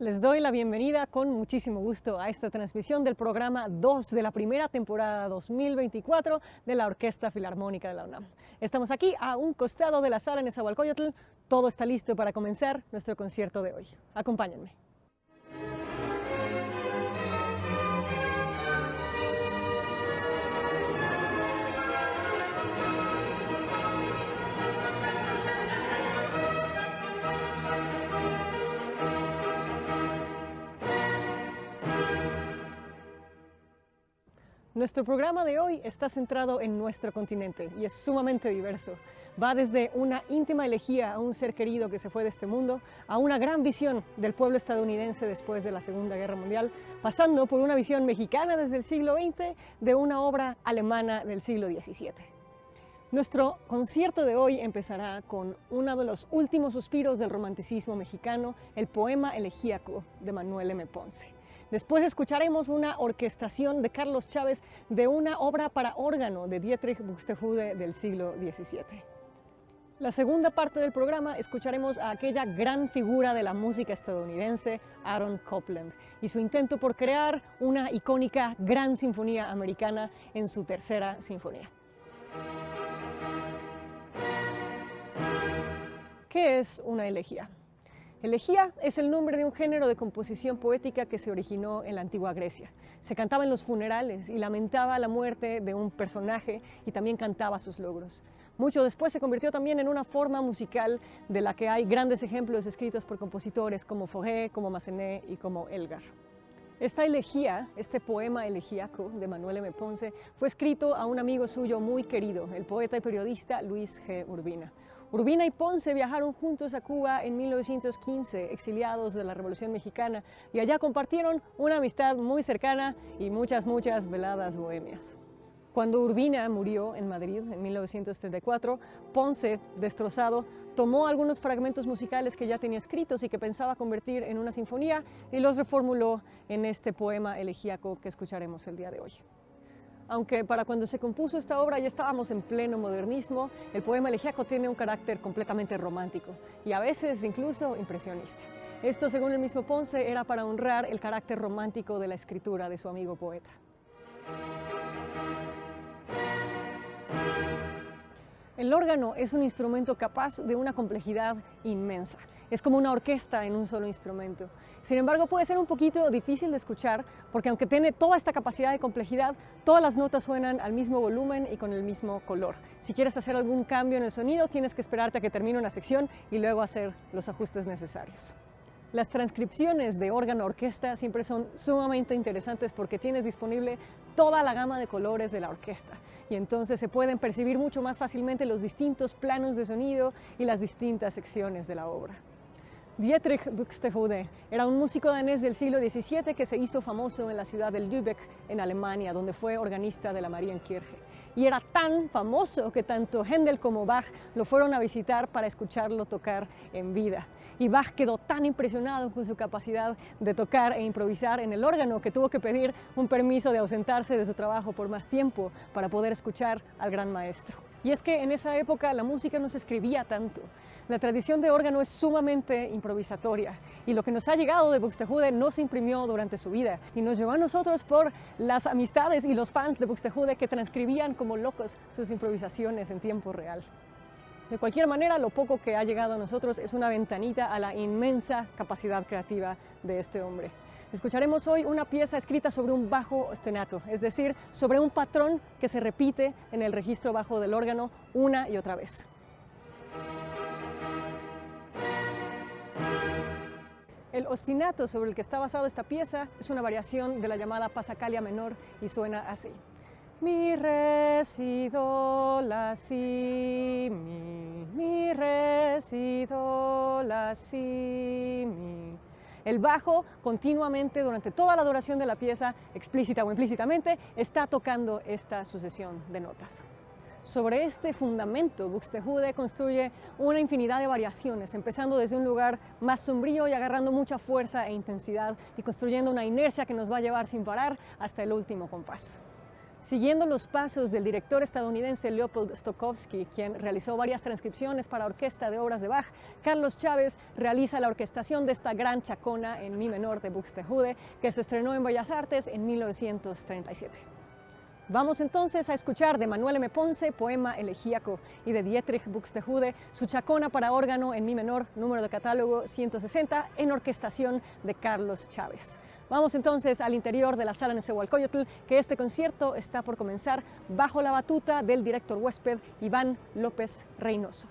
Les doy la bienvenida con muchísimo gusto a esta transmisión del programa 2 de la primera temporada 2024 de la Orquesta Filarmónica de la UNAM. Estamos aquí a un costado de la sala Nezahualcóyotl. Todo está listo para comenzar nuestro concierto de hoy. Acompáñenme. Nuestro programa de hoy está centrado en nuestro continente y es sumamente diverso. Va desde una íntima elegía a un ser querido que se fue de este mundo, a una gran visión del pueblo estadounidense después de la Segunda Guerra Mundial, pasando por una visión mexicana desde el siglo XX de una obra alemana del siglo XVII. Nuestro concierto de hoy empezará con uno de los últimos suspiros del romanticismo mexicano, el poema elegíaco de Manuel M. Ponce. Después escucharemos una orquestación de Carlos Chávez de una obra para órgano de Dietrich Buxtehude del siglo XVII. La segunda parte del programa escucharemos a aquella gran figura de la música estadounidense, Aaron Copland, y su intento por crear una icónica gran sinfonía americana en su tercera sinfonía. ¿Qué es una elegía? Elegía es el nombre de un género de composición poética que se originó en la antigua Grecia. Se cantaba en los funerales y lamentaba la muerte de un personaje y también cantaba sus logros. Mucho después se convirtió también en una forma musical de la que hay grandes ejemplos escritos por compositores como Fauré, como Massenet y como Elgar. Esta elegía, este poema elegíaco de Manuel M. Ponce, fue escrito a un amigo suyo muy querido, el poeta y periodista Luis G. Urbina. Urbina y Ponce viajaron juntos a Cuba en 1915, exiliados de la Revolución Mexicana, y allá compartieron una amistad muy cercana y muchas veladas bohemias. Cuando Urbina murió en Madrid en 1934, Ponce, destrozado, tomó algunos fragmentos musicales que ya tenía escritos y que pensaba convertir en una sinfonía y los reformuló en este poema elegíaco que escucharemos el día de hoy. Aunque para cuando se compuso esta obra ya estábamos en pleno modernismo, el poema elegíaco tiene un carácter completamente romántico y a veces incluso impresionista. Esto, según el mismo Ponce, era para honrar el carácter romántico de la escritura de su amigo poeta. El órgano es un instrumento capaz de una complejidad inmensa. Es como una orquesta en un solo instrumento. Sin embargo, puede ser un poquito difícil de escuchar porque aunque tiene toda esta capacidad de complejidad, todas las notas suenan al mismo volumen y con el mismo color. Si quieres hacer algún cambio en el sonido, tienes que esperarte a que termine una sección y luego hacer los ajustes necesarios. Las transcripciones de órgano-orquesta siempre son sumamente interesantes porque tienes disponible toda la gama de colores de la orquesta y entonces se pueden percibir mucho más fácilmente los distintos planos de sonido y las distintas secciones de la obra. Dietrich Buxtehude era un músico danés del siglo XVII que se hizo famoso en la ciudad de Lübeck, en Alemania, donde fue organista de la Marienkirche. Y era tan famoso que tanto Händel como Bach lo fueron a visitar para escucharlo tocar en vida. Y Bach quedó tan impresionado con su capacidad de tocar e improvisar en el órgano que tuvo que pedir un permiso de ausentarse de su trabajo por más tiempo para poder escuchar al gran maestro. Y es que en esa época la música no se escribía tanto. La tradición de órgano es sumamente improvisatoria y lo que nos ha llegado de Buxtehude no se imprimió durante su vida y nos llegó a nosotros por las amistades y los fans de Buxtehude que transcribían como locos sus improvisaciones en tiempo real. De cualquier manera, lo poco que ha llegado a nosotros es una ventanita a la inmensa capacidad creativa de este hombre. Escucharemos hoy una pieza escrita sobre un bajo ostinato, es decir, sobre un patrón que se repite en el registro bajo del órgano una y otra vez. El ostinato sobre el que está basada esta pieza es una variación de la llamada pasacalia menor y suena así. Mi, re, si, do, la, si, mi, re, si, do, la, si, mi. El bajo continuamente durante toda la duración de la pieza, explícita o implícitamente, está tocando esta sucesión de notas. Sobre este fundamento, Buxtehude construye una infinidad de variaciones, empezando desde un lugar más sombrío y agarrando mucha fuerza e intensidad y construyendo una inercia que nos va a llevar sin parar hasta el último compás. Siguiendo los pasos del director estadounidense Leopold Stokowski, quien realizó varias transcripciones para orquesta de obras de Bach, Carlos Chávez realiza la orquestación de esta gran chacona en mi menor de Buxtehude, que se estrenó en Bellas Artes en 1937. Vamos entonces a escuchar de Manuel M. Ponce, poema elegíaco, y de Dietrich Buxtehude, su chacona para órgano en mi menor, número de catálogo 160, en orquestación de Carlos Chávez. Vamos entonces al interior de la sala Nezahualcóyotl, que este concierto está por comenzar bajo la batuta del director huésped Iván López Reynoso.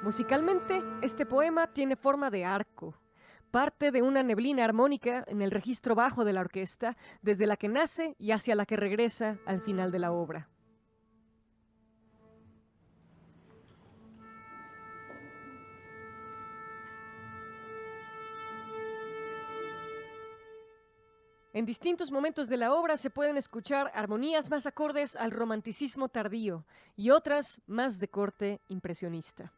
Musicalmente, este poema tiene forma de arco. Parte de una neblina armónica en el registro bajo de la orquesta, desde la que nace y hacia la que regresa al final de la obra. En distintos momentos de la obra se pueden escuchar armonías más acordes al romanticismo tardío y otras más de corte impresionista.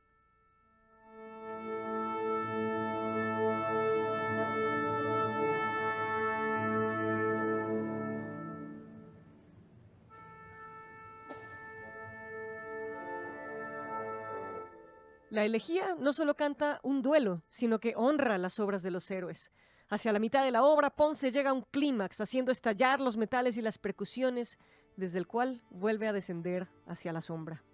La elegía no solo canta un duelo, sino que honra las obras de los héroes. Hacia la mitad de la obra, Ponce llega a un clímax, haciendo estallar los metales y las percusiones, desde el cual vuelve a descender hacia la sombra.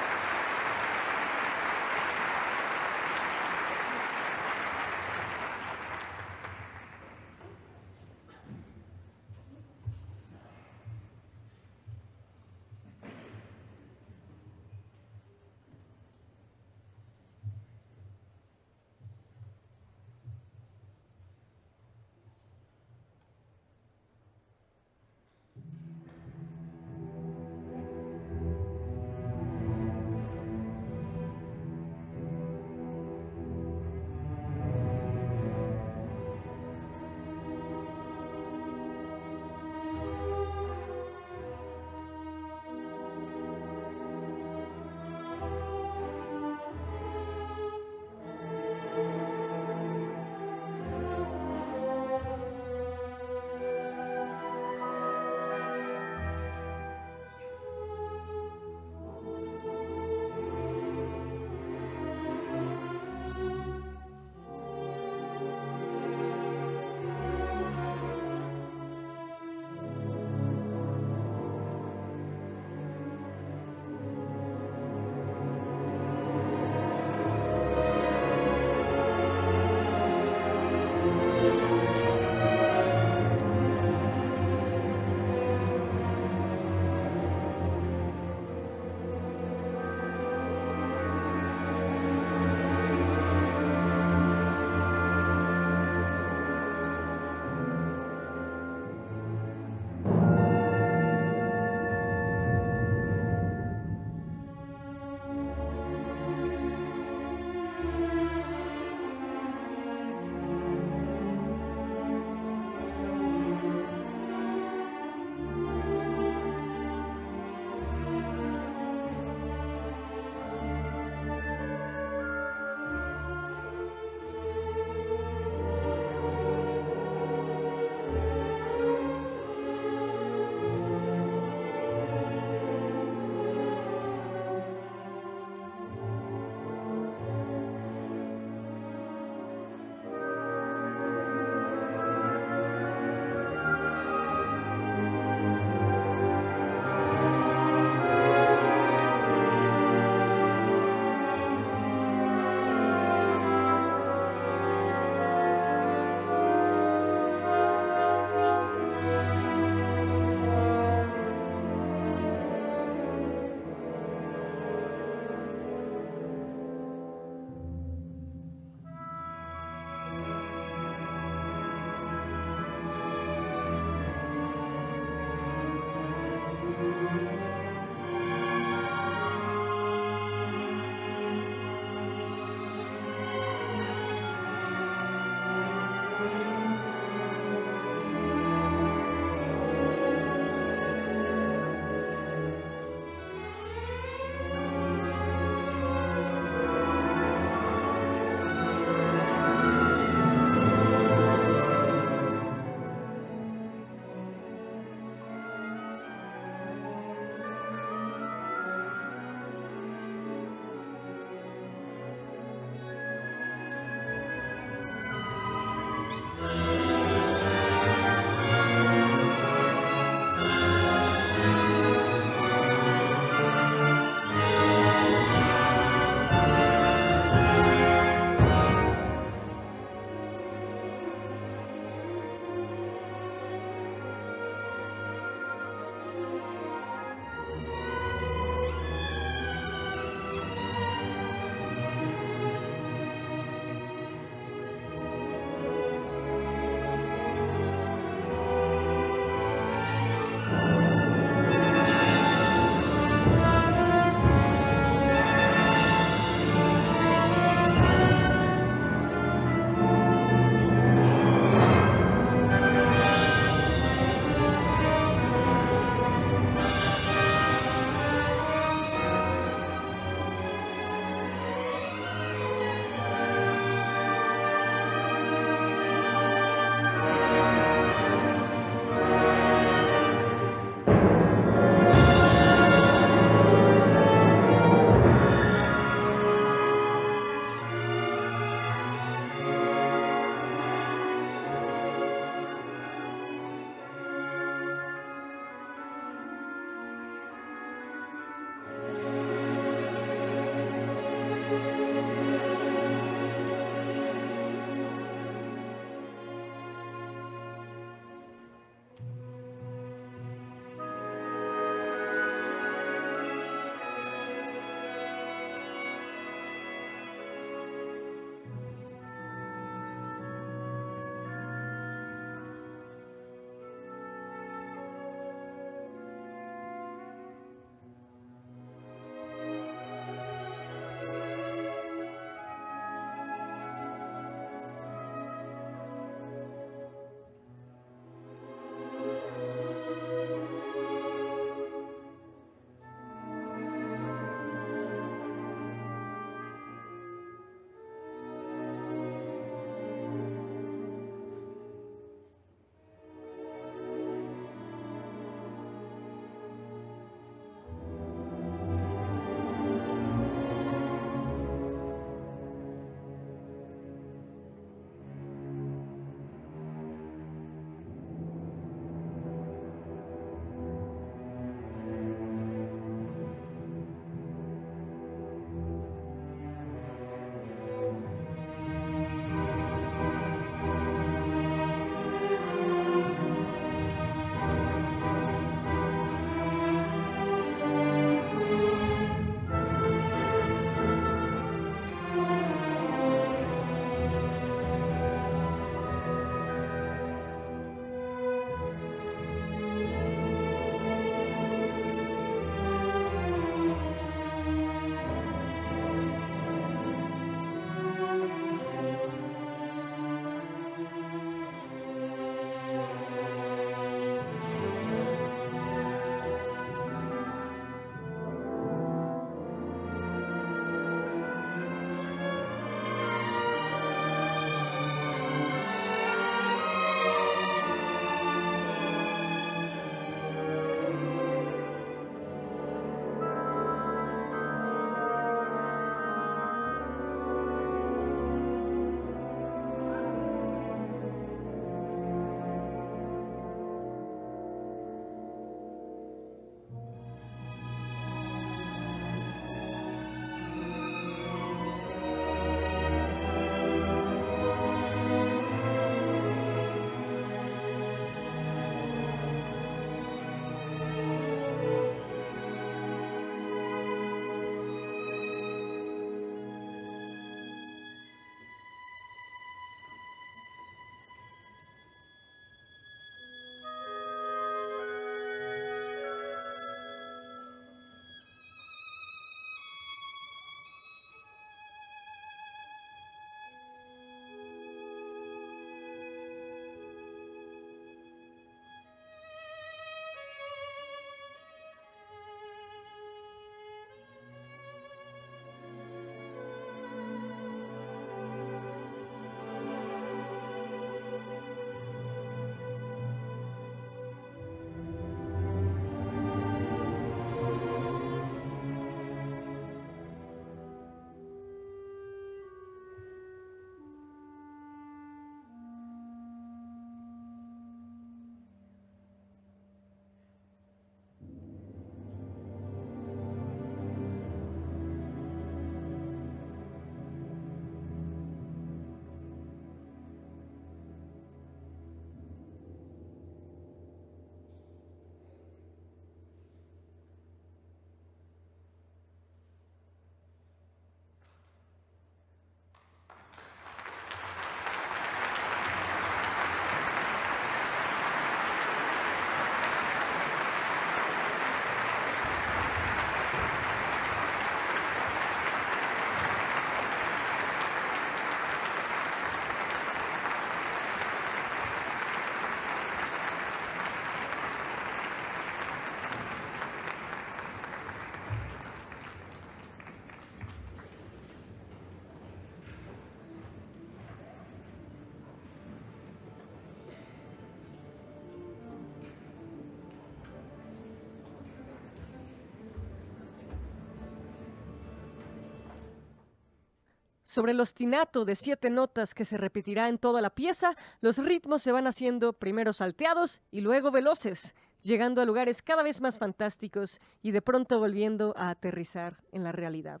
Sobre el ostinato de 7 notas que se repetirá en toda la pieza, los ritmos se van haciendo primero salteados y luego veloces, llegando a lugares cada vez más fantásticos y de pronto volviendo a aterrizar en la realidad.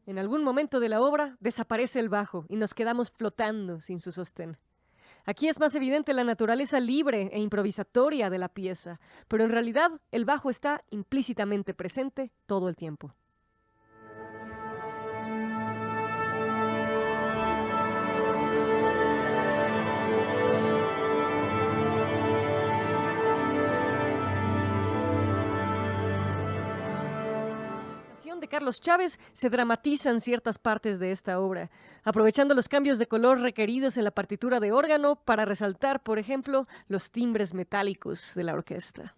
En algún momento de la obra desaparece el bajo y nos quedamos flotando sin su sostén. Aquí es más evidente la naturaleza libre e improvisatoria de la pieza, pero en realidad el bajo está implícitamente presente todo el tiempo. De Carlos Chávez se dramatizan ciertas partes de esta obra, aprovechando los cambios de color requeridos en la partitura de órgano para resaltar, por ejemplo, los timbres metálicos de la orquesta.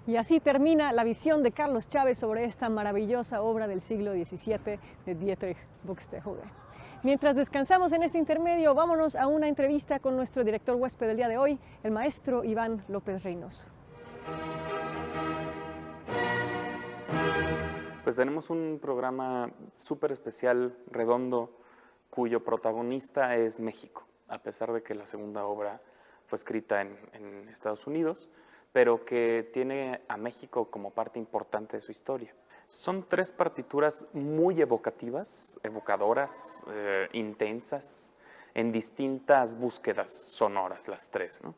Y así termina la visión de Carlos Chávez sobre esta maravillosa obra del siglo XVII de Dietrich Buxtehude. Mientras descansamos en este intermedio, vámonos a una entrevista con nuestro director huésped del día de hoy, el maestro Iván López Reynoso. Pues tenemos un programa súper especial, redondo, cuyo protagonista es México, a pesar de que la segunda obra fue escrita en Estados Unidos, pero que tiene a México como parte importante de su historia. Son tres partituras muy evocativas, evocadoras, intensas, en distintas búsquedas sonoras, las tres, ¿no?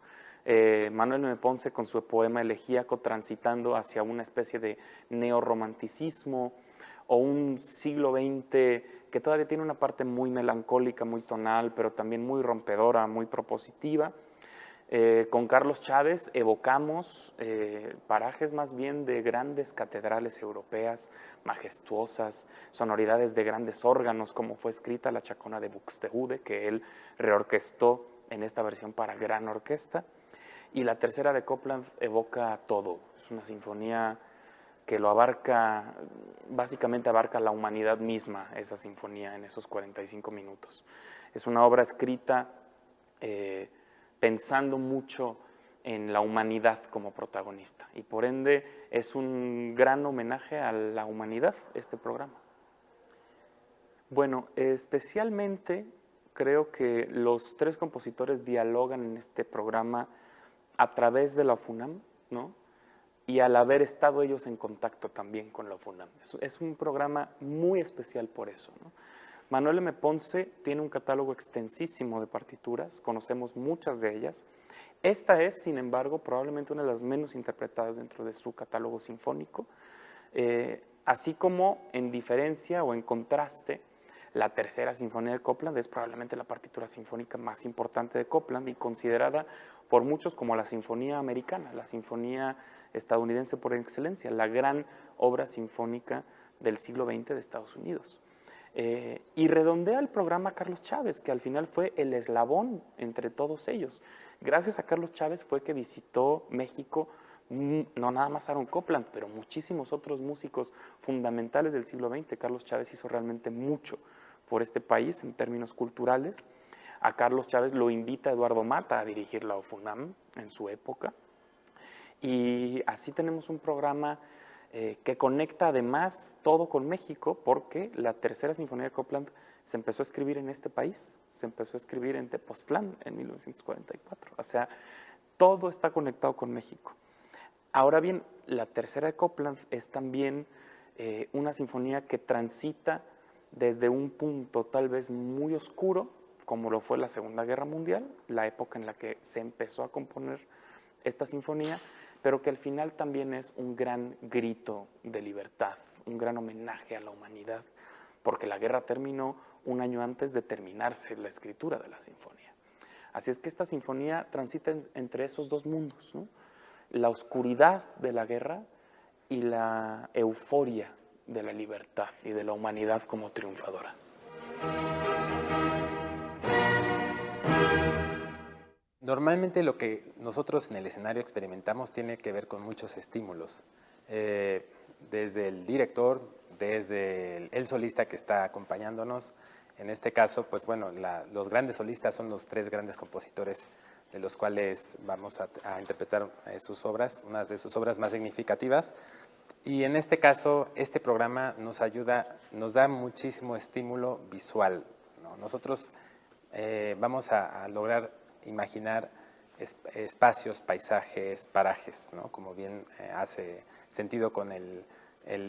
Manuel M. Ponce con su poema elegíaco transitando hacia una especie de neorromanticismo o un siglo XX que todavía tiene una parte muy melancólica, muy tonal, pero también muy rompedora, muy propositiva. Con Carlos Chávez evocamos parajes más bien de grandes catedrales europeas, majestuosas, sonoridades de grandes órganos, como fue escrita La Chacona de Buxtehude, que él reorquestó en esta versión para gran orquesta. Y la tercera de Copland evoca todo, es una sinfonía que lo abarca, básicamente abarca la humanidad misma, esa sinfonía en esos 45 minutos. Es una obra escrita pensando mucho en la humanidad como protagonista y por ende es un gran homenaje a la humanidad este programa. Bueno, especialmente creo que los tres compositores dialogan en este programa a través de la FUNAM, ¿no? Y al haber estado ellos en contacto también con la FUNAM. Es un programa muy especial por eso, ¿no? Manuel M. Ponce tiene un catálogo extensísimo de partituras, conocemos muchas de ellas. Esta es, sin embargo, probablemente una de las menos interpretadas dentro de su catálogo sinfónico, así como en diferencia o en contraste, la tercera sinfonía de Copland es probablemente la partitura sinfónica más importante de Copland y considerada por muchos como la sinfonía americana, la sinfonía estadounidense por excelencia, la gran obra sinfónica del siglo XX de Estados Unidos. Y redondea el programa Carlos Chávez, que al final fue el eslabón entre todos ellos. Gracias a Carlos Chávez fue que visitó México, no nada más Aaron Copland, pero muchísimos otros músicos fundamentales del siglo XX. Carlos Chávez hizo realmente mucho por este país en términos culturales. A Carlos Chávez lo invita Eduardo Mata a dirigir la OFUNAM en su época. Y así tenemos un programa que conecta además todo con México, porque la tercera sinfonía de Copland se empezó a escribir en este país, se empezó a escribir en Tepoztlán en 1944. O sea, todo está conectado con México. Ahora bien, la tercera de Copland es también una sinfonía que transita desde un punto tal vez muy oscuro, como lo fue la Segunda Guerra Mundial, la época en la que se empezó a componer esta sinfonía, pero que al final también es un gran grito de libertad, un gran homenaje a la humanidad, porque la guerra terminó un año antes de terminarse la escritura de la sinfonía. Así es que esta sinfonía transita entre esos dos mundos, ¿no? La oscuridad de la guerra y la euforia de la libertad y de la humanidad como triunfadora. Normalmente lo que nosotros en el escenario experimentamos tiene que ver con muchos estímulos, desde el director, desde el solista que está acompañándonos. En este caso, pues bueno, los grandes solistas son los tres grandes compositores de los cuales vamos a interpretar sus obras, unas de sus obras más significativas. Y en este caso, este programa nos ayuda, nos da muchísimo estímulo visual, ¿no? Nosotros vamos a lograr imaginar espacios, paisajes, parajes, ¿no? Como bien hace sentido con el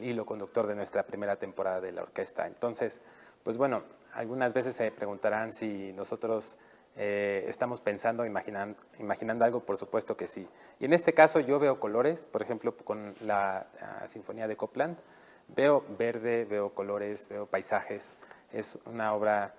hilo conductor de nuestra primera temporada de la orquesta. Entonces, pues bueno, algunas veces se preguntarán si nosotros estamos pensando, imaginando algo. Por supuesto que sí. Y en este caso yo veo colores, por ejemplo, con la Sinfonía de Copland, veo verde, veo colores, veo paisajes. Es una obra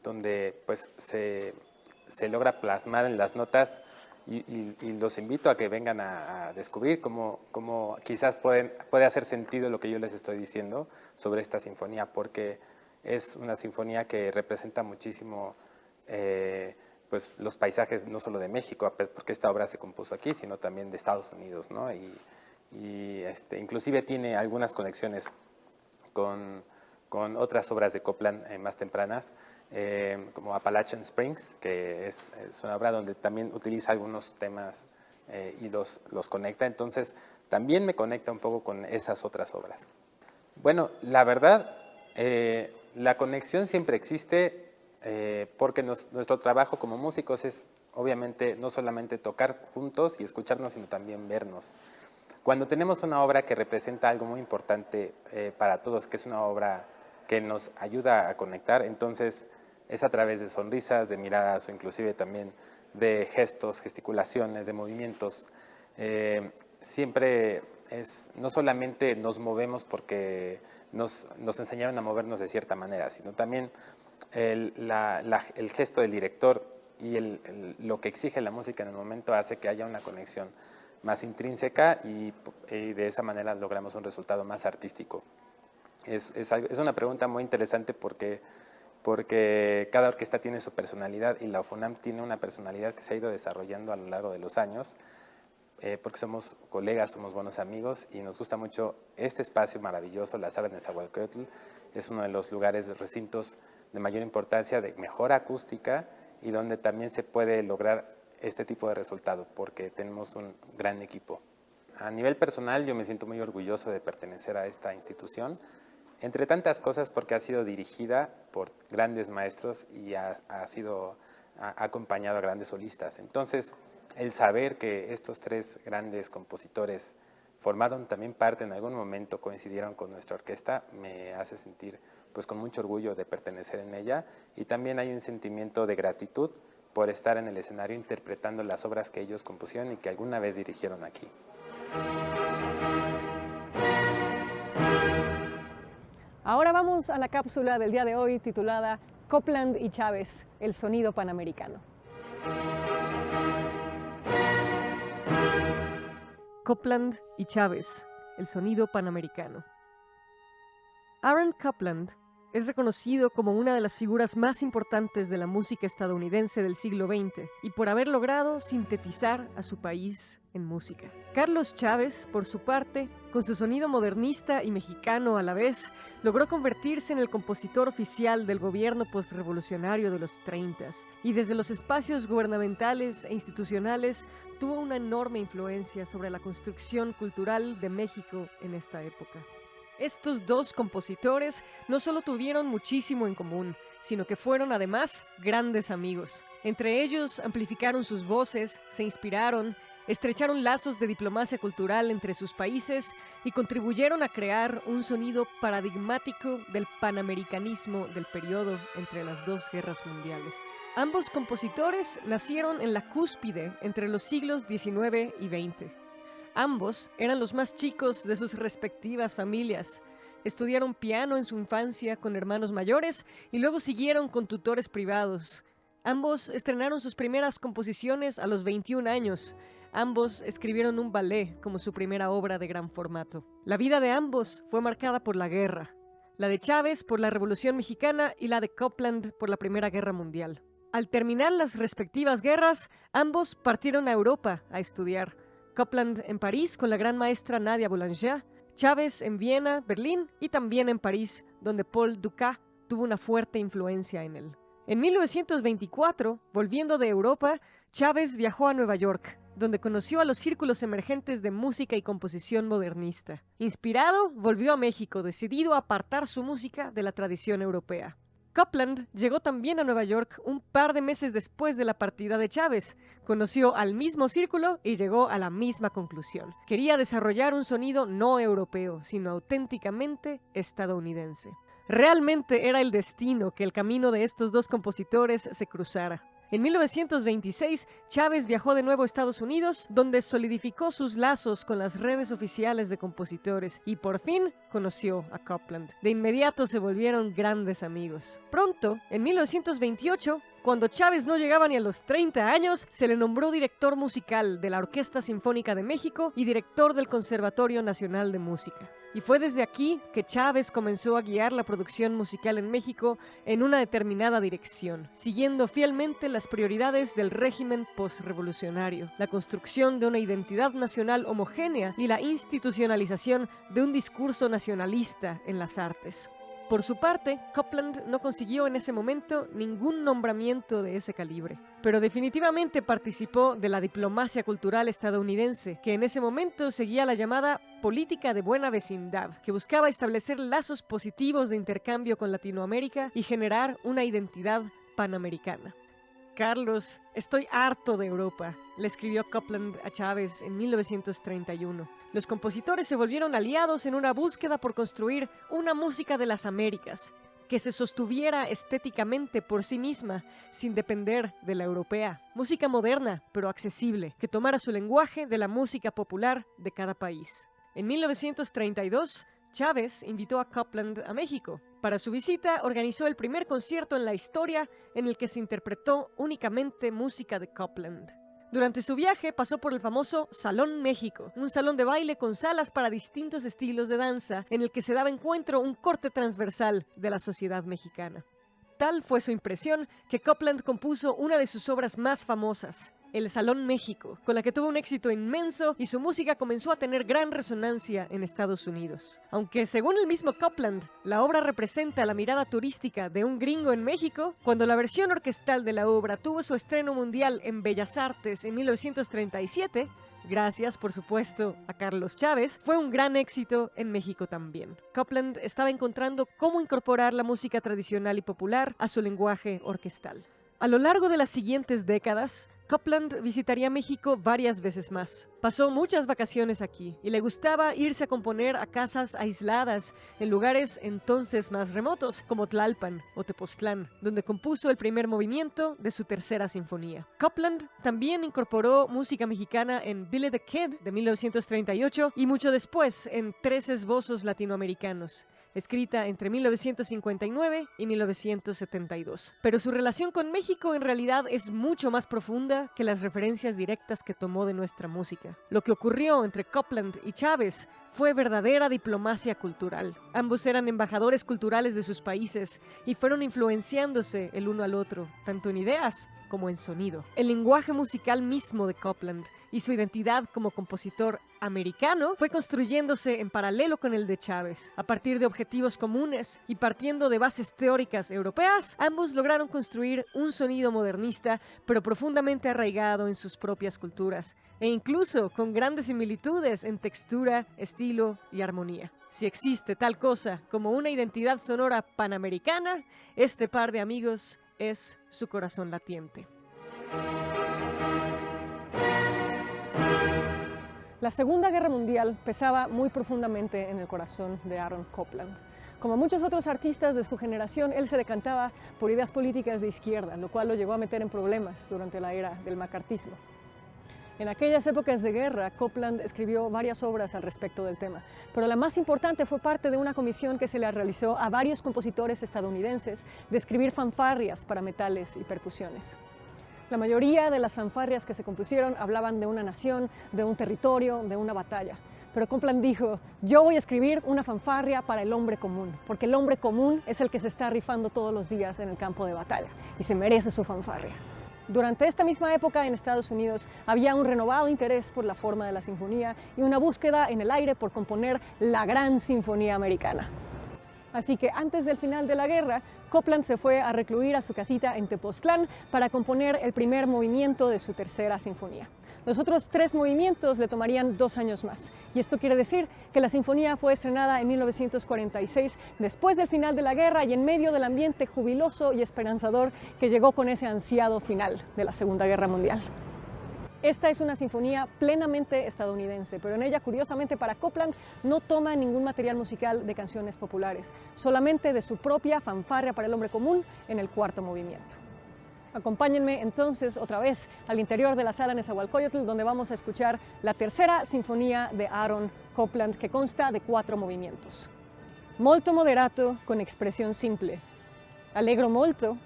donde pues se logra plasmar en las notas y los invito a que vengan a descubrir cómo quizás puede hacer sentido lo que yo les estoy diciendo sobre esta sinfonía, porque es una sinfonía que representa muchísimo pues los paisajes no solo de México, porque esta obra se compuso aquí, sino también de Estados Unidos, ¿no? Inclusive tiene algunas conexiones con otras obras de Copland más tempranas, como Appalachian Springs, que es una obra donde también utiliza algunos temas y los conecta. Entonces también me conecta un poco con esas otras obras. Bueno, la verdad, la conexión siempre existe, porque nuestro trabajo como músicos es obviamente no solamente tocar juntos y escucharnos, sino también vernos. Cuando tenemos una obra que representa algo muy importante para todos, que es una obra que nos ayuda a conectar, entonces es a través de sonrisas, de miradas o inclusive también de gestos, gesticulaciones, de movimientos. Siempre no solamente nos movemos porque nos enseñaron a movernos de cierta manera, sino también el gesto del director y lo que exige la música en el momento hace que haya una conexión más intrínseca y de esa manera logramos un resultado más artístico. Es una pregunta muy interesante porque cada orquesta tiene su personalidad y la OFUNAM tiene una personalidad que se ha ido desarrollando a lo largo de los años, porque somos colegas, somos buenos amigos y nos gusta mucho este espacio maravilloso. La sala de Nezahualcóyotl es uno de los lugares, recintos de mayor importancia, de mejor acústica y donde también se puede lograr este tipo de resultado porque tenemos un gran equipo. A nivel personal yo me siento muy orgulloso de pertenecer a esta institución, entre tantas cosas porque ha sido dirigida por grandes maestros y ha acompañado a grandes solistas. Entonces, el saber que estos tres grandes compositores formaron también parte en algún momento, coincidieron con nuestra orquesta, me hace sentir pues con mucho orgullo de pertenecer en ella, y también hay un sentimiento de gratitud por estar en el escenario interpretando las obras que ellos compusieron y que alguna vez dirigieron aquí. Ahora vamos a la cápsula del día de hoy titulada Copland y Chávez, el sonido panamericano. Copland y Chávez, el sonido panamericano. Aaron Copland es reconocido como una de las figuras más importantes de la música estadounidense del siglo XX y por haber logrado sintetizar a su país en música. Carlos Chávez, por su parte, con su sonido modernista y mexicano a la vez, logró convertirse en el compositor oficial del gobierno postrevolucionario de los 30s y desde los espacios gubernamentales e institucionales tuvo una enorme influencia sobre la construcción cultural de México en esta época. Estos dos compositores no solo tuvieron muchísimo en común, sino que fueron además grandes amigos. Entre ellos amplificaron sus voces, se inspiraron, estrecharon lazos de diplomacia cultural entre sus países y contribuyeron a crear un sonido paradigmático del panamericanismo del periodo entre las dos guerras mundiales. Ambos compositores nacieron en la cúspide entre los siglos XIX y XX. Ambos eran los más chicos de sus respectivas familias. Estudiaron piano en su infancia con hermanos mayores y luego siguieron con tutores privados. Ambos estrenaron sus primeras composiciones a los 21 años. Ambos escribieron un ballet como su primera obra de gran formato. La vida de ambos fue marcada por la guerra. La de Chávez por la Revolución Mexicana y la de Copland por la Primera Guerra Mundial. Al terminar las respectivas guerras, ambos partieron a Europa a estudiar. Copland en París con la gran maestra Nadia Boulanger, Chávez en Viena, Berlín y también en París, donde Paul Dukas tuvo una fuerte influencia en él. En 1924, volviendo de Europa, Chávez viajó a Nueva York, donde conoció a los círculos emergentes de música y composición modernista. Inspirado, volvió a México, decidido a apartar su música de la tradición europea. Copland llegó también a Nueva York un par de meses después de la partida de Chávez. Conoció al mismo círculo y llegó a la misma conclusión. Quería desarrollar un sonido no europeo, sino auténticamente estadounidense. Realmente era el destino que el camino de estos dos compositores se cruzara. En 1926, Chávez viajó de nuevo a Estados Unidos, donde solidificó sus lazos con las redes oficiales de compositores y por fin conoció a Copland. De inmediato se volvieron grandes amigos. Pronto, en 1928, cuando Chávez no llegaba ni a los 30 años, se le nombró director musical de la Orquesta Sinfónica de México y director del Conservatorio Nacional de Música. Y fue desde aquí que Chávez comenzó a guiar la producción musical en México en una determinada dirección, siguiendo fielmente las prioridades del régimen postrevolucionario, la construcción de una identidad nacional homogénea y la institucionalización de un discurso nacionalista en las artes. Por su parte, Copland no consiguió en ese momento ningún nombramiento de ese calibre, pero definitivamente participó de la diplomacia cultural estadounidense, que en ese momento seguía la llamada política de buena vecindad, que buscaba establecer lazos positivos de intercambio con Latinoamérica y generar una identidad panamericana. Carlos, estoy harto de Europa, le escribió Copland a Chávez en 1931. Los compositores se volvieron aliados en una búsqueda por construir una música de las Américas, que se sostuviera estéticamente por sí misma, sin depender de la europea. Música moderna, pero accesible, que tomara su lenguaje de la música popular de cada país. En 1932, Chávez invitó a Copland a México. Para su visita, organizó el primer concierto en la historia en el que se interpretó únicamente música de Copland. Durante su viaje pasó por el famoso Salón México, un salón de baile con salas para distintos estilos de danza en el que se daba encuentro un corte transversal de la sociedad mexicana. Tal fue su impresión que Copland compuso una de sus obras más famosas, el Salón México, con la que tuvo un éxito inmenso y su música comenzó a tener gran resonancia en Estados Unidos. Aunque, según el mismo Copland, la obra representa la mirada turística de un gringo en México, cuando la versión orquestal de la obra tuvo su estreno mundial en Bellas Artes en 1937, gracias, por supuesto, a Carlos Chávez, fue un gran éxito en México también. Copland estaba encontrando cómo incorporar la música tradicional y popular a su lenguaje orquestal. A lo largo de las siguientes décadas, Copland visitaría México varias veces más. Pasó muchas vacaciones aquí y le gustaba irse a componer a casas aisladas en lugares entonces más remotos, como Tlalpan o Tepoztlán, donde compuso el primer movimiento de su tercera sinfonía. Copland también incorporó música mexicana en Billy the Kid de 1938 y mucho después en Tres esbozos latinoamericanos, escrita entre 1959 y 1972. Pero su relación con México en realidad es mucho más profunda que las referencias directas que tomó de nuestra música. Lo que ocurrió entre Copland y Chávez fue verdadera diplomacia cultural. Ambos eran embajadores culturales de sus países y fueron influenciándose el uno al otro, tanto en ideas como en sonido. El lenguaje musical mismo de Copland y su identidad como compositor americano fue construyéndose en paralelo con el de Chávez. A partir de objetivos comunes y partiendo de bases teóricas europeas, ambos lograron construir un sonido modernista, pero profundamente arraigado en sus propias culturas, e incluso con grandes similitudes en textura, estilo y armonía. Si existe tal cosa como una identidad sonora panamericana, este par de amigos es su corazón latiente. La Segunda Guerra Mundial pesaba muy profundamente en el corazón de Aaron Copland. Como muchos otros artistas de su generación, él se decantaba por ideas políticas de izquierda, lo cual lo llegó a meter en problemas durante la era del macartismo. En aquellas épocas de guerra, Copland escribió varias obras al respecto del tema, pero la más importante fue parte de una comisión que se le realizó a varios compositores estadounidenses de escribir fanfarrias para metales y percusiones. La mayoría de las fanfarrias que se compusieron hablaban de una nación, de un territorio, de una batalla. Pero Copland dijo, yo voy a escribir una fanfarria para el hombre común, porque el hombre común es el que se está rifando todos los días en el campo de batalla y se merece su fanfarria. Durante esta misma época en Estados Unidos había un renovado interés por la forma de la sinfonía y una búsqueda en el aire por componer la gran sinfonía americana. Así que antes del final de la guerra, Copland se fue a recluir a su casita en Tepoztlán para componer el primer movimiento de su tercera sinfonía. Los otros 3 movimientos le tomarían 2 años más, y esto quiere decir que la sinfonía fue estrenada en 1946, después del final de la guerra y en medio del ambiente jubiloso y esperanzador que llegó con ese ansiado final de la Segunda Guerra Mundial. Esta es una sinfonía plenamente estadounidense, pero en ella, curiosamente para Copland, no toma ningún material musical de canciones populares, solamente de su propia fanfarria para el hombre común en el 4º movimiento. Acompáñenme entonces otra vez al interior de la sala Nezahualcóyotl, donde vamos a escuchar la tercera sinfonía de Aaron Copland, que consta de 4 movimientos. Molto moderato con expresión simple, allegro molto,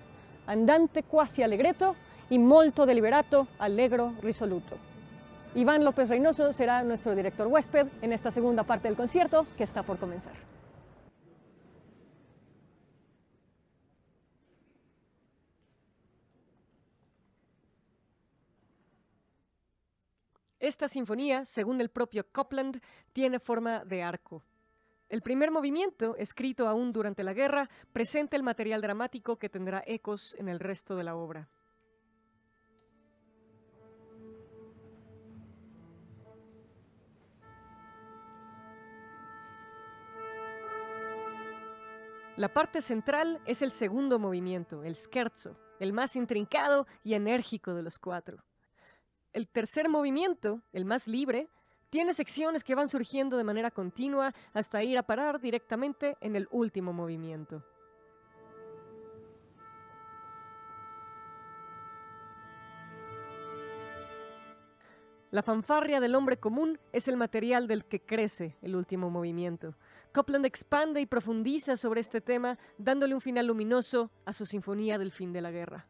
andante quasi allegretto y molto deliberato, allegro risoluto. Iván López Reynoso será nuestro director huésped en esta segunda parte del concierto que está por comenzar. Esta sinfonía, según el propio Copland, tiene forma de arco. El primer movimiento, escrito aún durante la guerra, presenta el material dramático que tendrá ecos en el resto de la obra. La parte central es el segundo movimiento, el scherzo, el más intrincado y enérgico de los 4. El tercer movimiento, el más libre, tiene secciones que van surgiendo de manera continua hasta ir a parar directamente en el último movimiento. La fanfarria del hombre común es el material del que crece el último movimiento. Copland expande y profundiza sobre este tema, dándole un final luminoso a su sinfonía del fin de la guerra.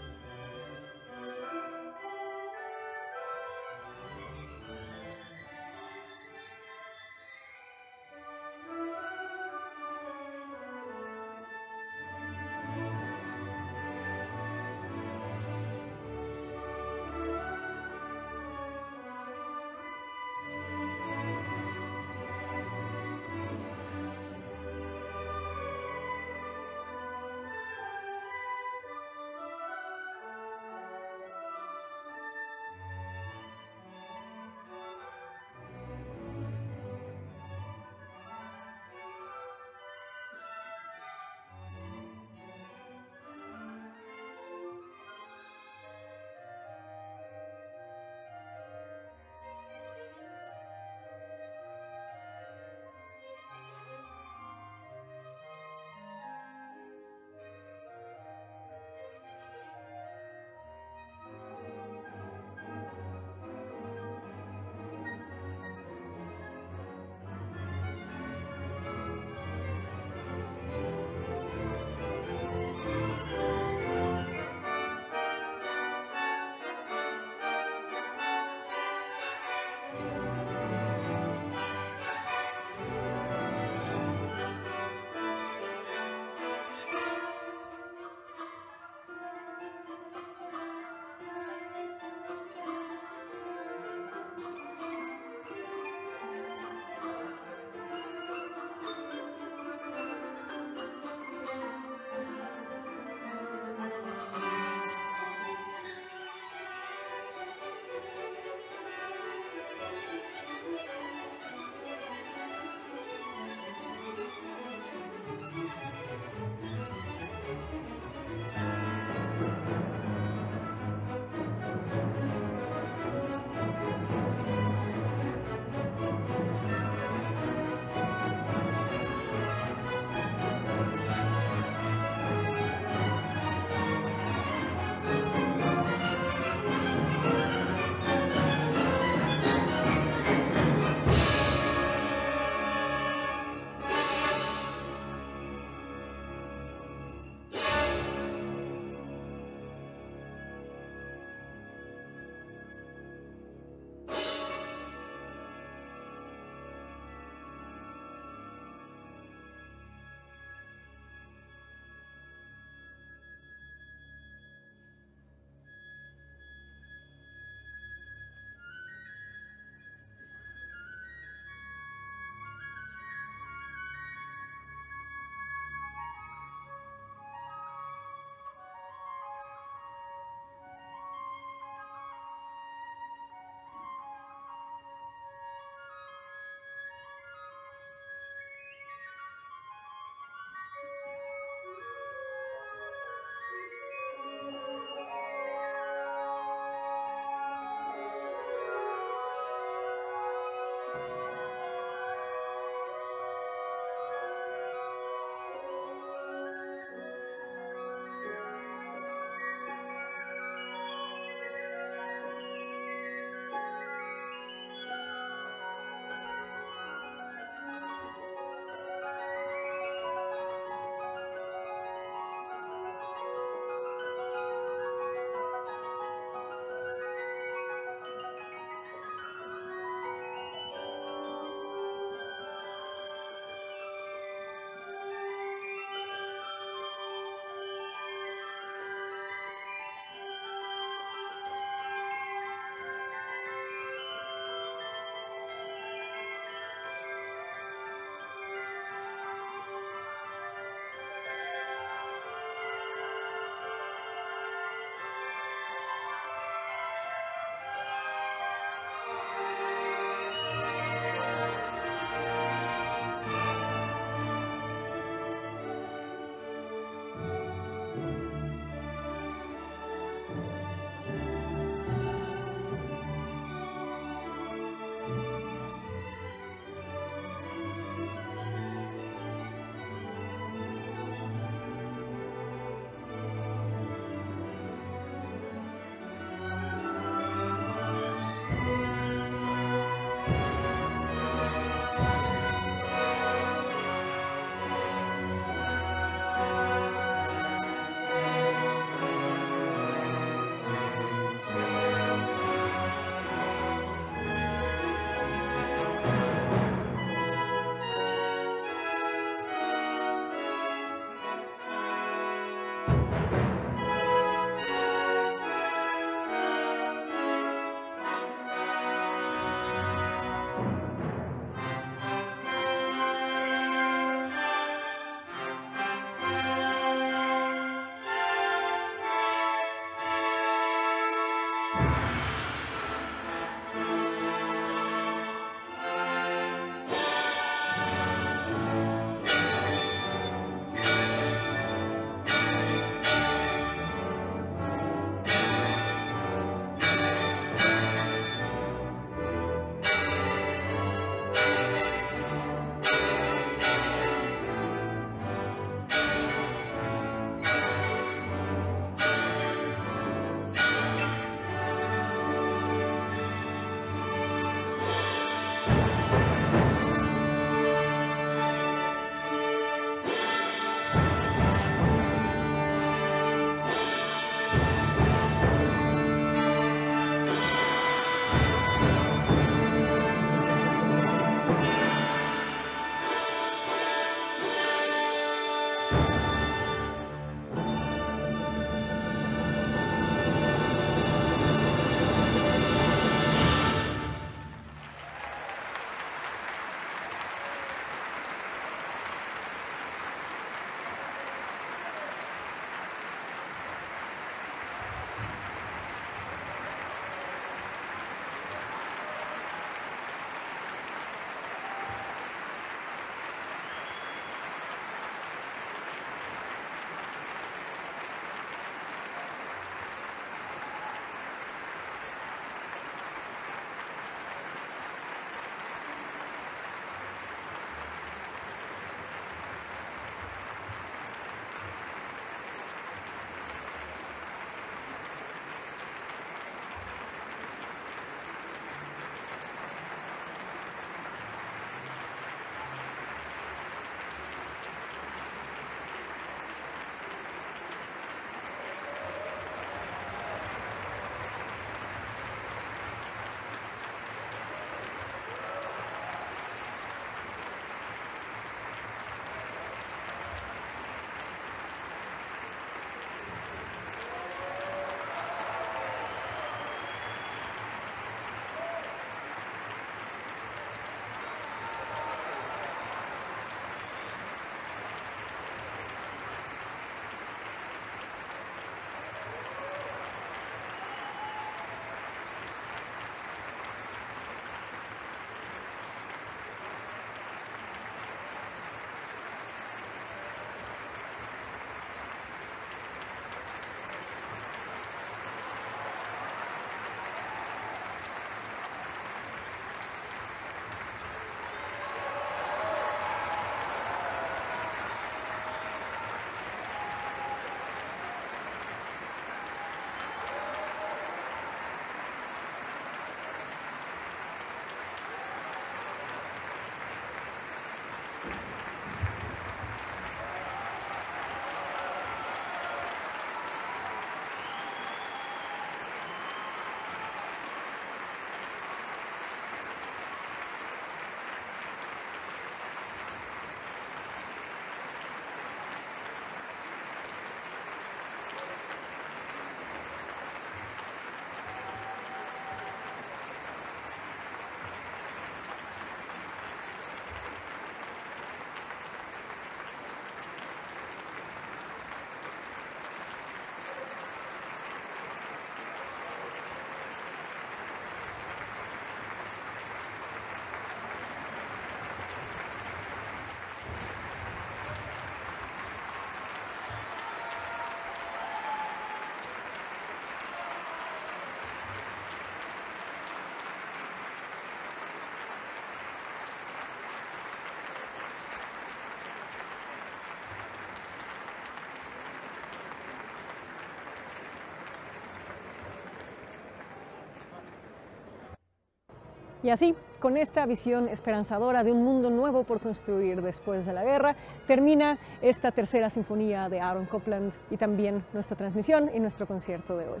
Y así, con esta visión esperanzadora de un mundo nuevo por construir después de la guerra, termina esta tercera sinfonía de Aaron Copland y también nuestra transmisión y nuestro concierto de hoy.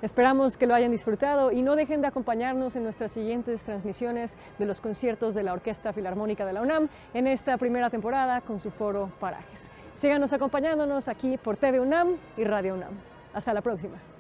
Esperamos que lo hayan disfrutado y no dejen de acompañarnos en nuestras siguientes transmisiones de los conciertos de la Orquesta Filarmónica de la UNAM en esta primera temporada con su foro Parajes. Síganos acompañándonos aquí por TV UNAM y Radio UNAM. Hasta la próxima.